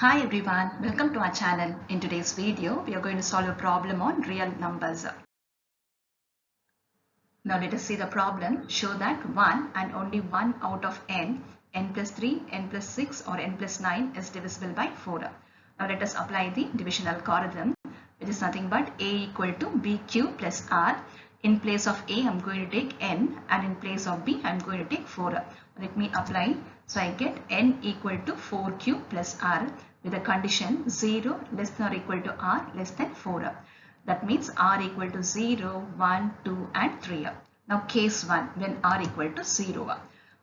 Hi everyone, welcome to our channel. In today's video, we are going to solve a problem on real numbers. Now let us see the problem. Show that 1 and only 1 out of n plus 3, n plus 6 or n plus 9 is divisible by 4. Now let us apply the division algorithm, which is nothing but a equal to bq plus r. In place of a, I am going to take n, and in place of b, I am going to take 4. Let me apply. So I get n equal to 4q plus r with the condition 0 less than or equal to r less than 4. That means r equal to 0, 1, 2 and 3. Now case 1, when r equal to 0,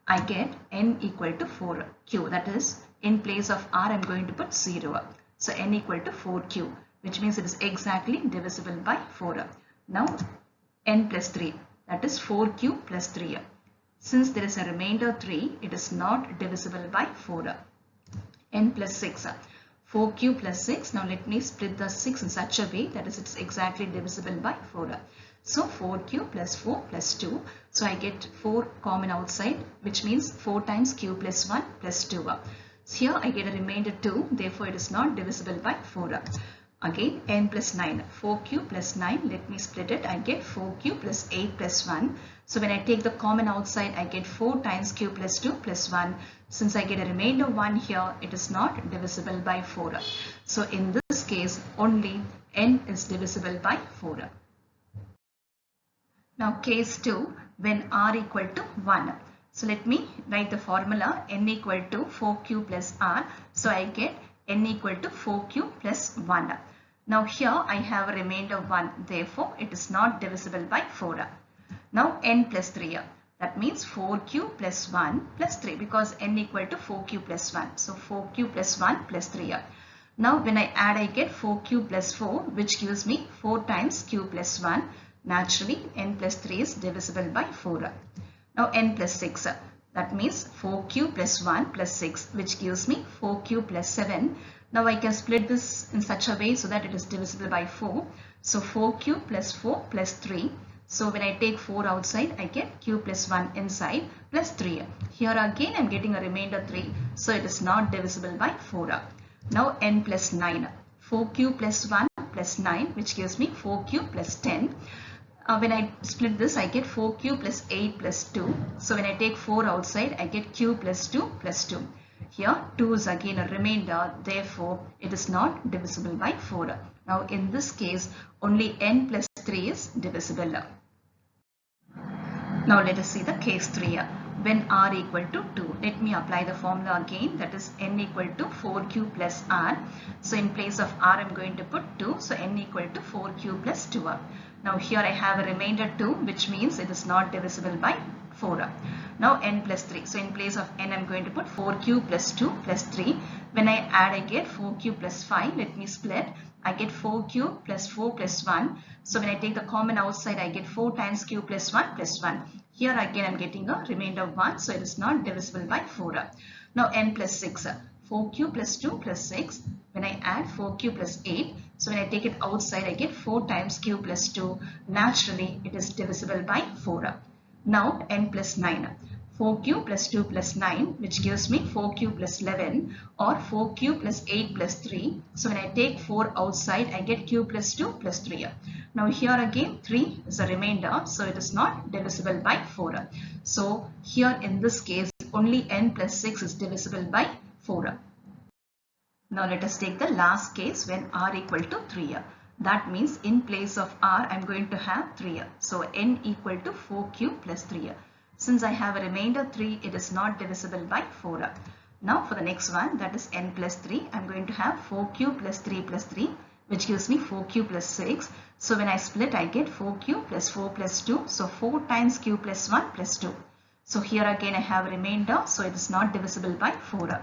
I get n equal to 4q. That is, in place of r I am going to put 0. So n equal to 4q, which means it is exactly divisible by 4. Now n plus 3, that is 4q plus 3. Since there is a remainder 3, it is not divisible by 4. N plus 6, 4q plus 6. Now let me split the 6 in such a way that is it's exactly divisible by 4. So 4q plus 4 plus 2. So I get 4 common outside, which means 4 times q plus 1 plus 2. So here I get a remainder 2, therefore it is not divisible by 4. Again n plus 9, 4q plus 9, let me split it, I get 4q plus 8 plus 1. So when I take the common outside, I get 4 times q plus 2 plus 1. Since I get a remainder 1 here, it is not divisible by 4. So in this case, only n is divisible by 4. Now case 2, when r equal to 1. So let me write the formula n equal to 4q plus r. So I get n equal to 4q plus 1. Now here I have a remainder 1, therefore it is not divisible by 4. Now n plus 3, that means 4q plus 1 plus 3, because n equal to 4q plus 1. So 4q plus 1 plus 3. Now when I add, I get 4q plus 4, which gives me 4 times q plus 1. Naturally n plus 3 is divisible by 4. Now n plus 6, that means 4q plus 1 plus 6, which gives me 4q plus 7. Now I can split this in such a way so that it is divisible by 4. So 4q plus 4 plus 3. So when I take 4 outside, I get q plus 1 inside plus 3. Here again I am getting a remainder 3. So it is not divisible by 4. Now n plus 9. 4q plus 1 plus 9, which gives me 4q plus 10. When I split this, I get 4q plus 8 plus 2. So when I take 4 outside, I get q plus 2 plus 2. Here 2 is again a remainder, therefore it is not divisible by 4. Now in this case, only n plus 3 is divisible. Now let us see the case 3. When r equal to 2, let me apply the formula again, that is n equal to 4q plus r. So in place of r I am going to put 2, so n equal to 4q plus 2. Now here I have a remainder 2, which means it is not divisible by 4. Now n plus 3, so in place of n I am going to put 4q plus 2 plus 3. When I add, I get 4q plus 5. Let me split. I get 4q plus 4 plus 1. So when I take the common outside, I get 4 times q plus 1 plus 1. Here again I am getting a remainder of 1, so it is not divisible by 4. Now n plus 6, 4q plus 2 plus 6. When I add 4q plus 8, so when I take it outside, I get 4 times q plus 2. Naturally, it is divisible by 4. Now n plus 9. 4q plus 2 plus 9, which gives me 4q plus 11, or 4q plus 8 plus 3. So when I take 4 outside, I get q plus 2 plus 3. Now here again 3 is a remainder, so it is not divisible by 4. So here in this case, only n plus 6 is divisible by 4. Now let us take the last case when r equal to 3. That means in place of r, I am going to have 3. So n equal to 4q plus 3. Since I have a remainder 3, it is not divisible by 4. Now for the next one, that is n plus 3, I am going to have 4q plus 3 plus 3, which gives me 4q plus 6. So when I split, I get 4q plus 4 plus 2. So 4 times q plus 1 plus 2. So here again I have a remainder, so it is not divisible by 4.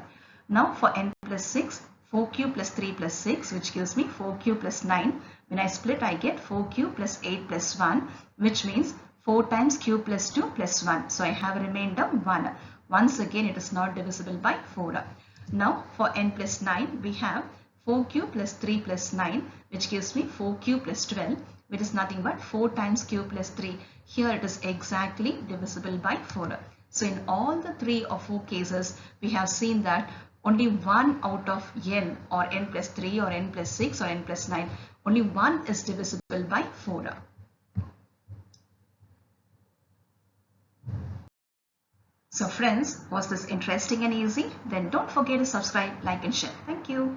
Now for n plus 6, 4q plus 3 plus 6, which gives me 4q plus 9. When I split, I get 4q plus 8 plus 1, which means 4 times q plus 2 plus 1. So I have a remainder 1. Once again, it is not divisible by 4. Now for n plus 9, we have 4q plus 3 plus 9, which gives me 4q plus 12, which is nothing but 4 times q plus 3. Here it is exactly divisible by 4. So in all the 3 or 4 cases, we have seen that only one out of n, or n plus 3 or n plus 6 or n plus 9, only one is divisible by 4. So friends, was this interesting and easy? Then don't forget to subscribe, like and share. Thank you.